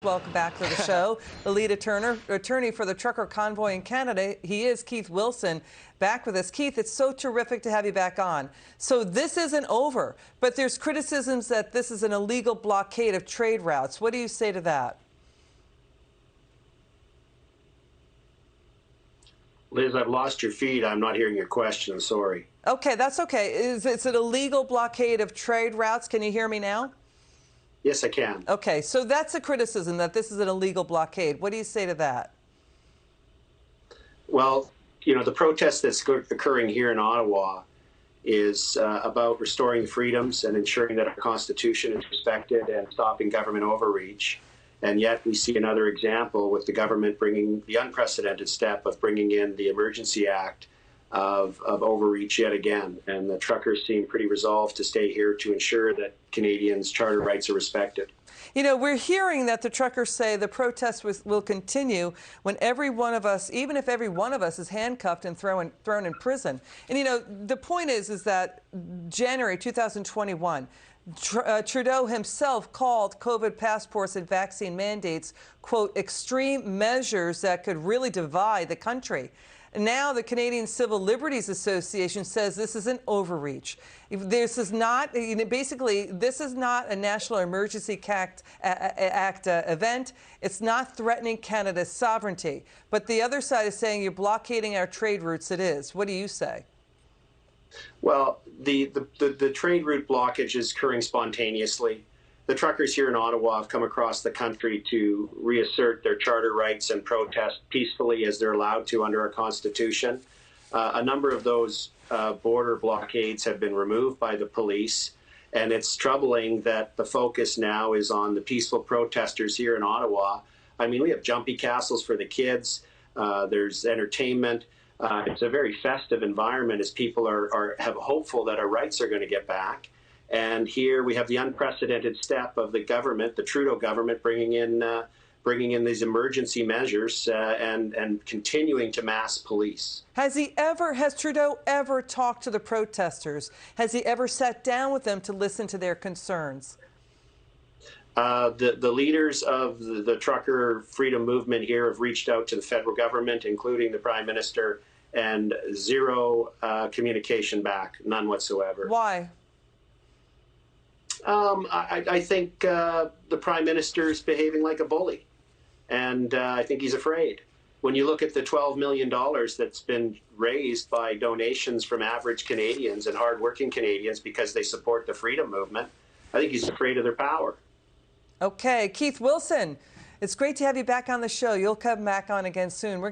Welcome back to the show. The lead attorney for the trucker convoy in Canada, he is Keith Wilson, back with us. Keith, it's so terrific to have you back on. So this isn't over, but there's criticisms that this is an illegal blockade of trade routes. What do you say to that? Liz, I've lost your feed. I'm not hearing your question. Sorry. Okay, that's okay. It's an illegal blockade of trade routes. Can you hear me now? Yes, I can. Okay, so that's a criticism that this is an illegal blockade. What do you say to that? Well, you know, the protest that's occurring here in Ottawa is about restoring freedoms and ensuring that our Constitution is respected and stopping government overreach. And yet we see another example with the government bringing the unprecedented step of bringing in the Emergency Act of overreach yet again. And the truckers seem pretty resolved to stay here to ensure that Canadians' charter rights are respected. You know, we're hearing that the truckers say the protest will continue when every one of us, even if every one of us is handcuffed and thrown in prison. And, you know, the point is that January 2021, Trudeau himself called COVID passports and vaccine mandates, quote, extreme measures that could really divide the country. Now the Canadian Civil Liberties Association says this is an overreach. This is not, basically, this is not a National Emergency Act event. It's not threatening Canada's sovereignty. But the other side is saying you're blockading our trade routes. It is. What do you say? Well, the trade route blockage is occurring spontaneously. The truckers here in Ottawa have come across the country to reassert their charter rights and protest peacefully as they're allowed to under our Constitution. A number of those border blockades have been removed by the police, and it's troubling that the focus now is on the peaceful protesters here in Ottawa. I mean, we have jumpy castles for the kids. There's entertainment. It's a very festive environment as people have hopeful that our rights are going to get back. And here we have the unprecedented step of the government, the Trudeau government, bringing in these emergency measures and continuing to mass police. Has Trudeau ever talked to the protesters? Has he ever sat down with them to listen to their concerns? The leaders of the trucker freedom movement here have reached out to the federal government, including the Prime Minister, and zero communication back, none whatsoever. Why? I think the Prime Minister is behaving like a bully, and I think he's afraid. When you look at the $12 million that's been raised by donations from average Canadians and hardworking Canadians because they support the freedom movement, I think he's afraid of their power. Okay, Keith Wilson, it's great to have you back on the show. You'll come back on again soon.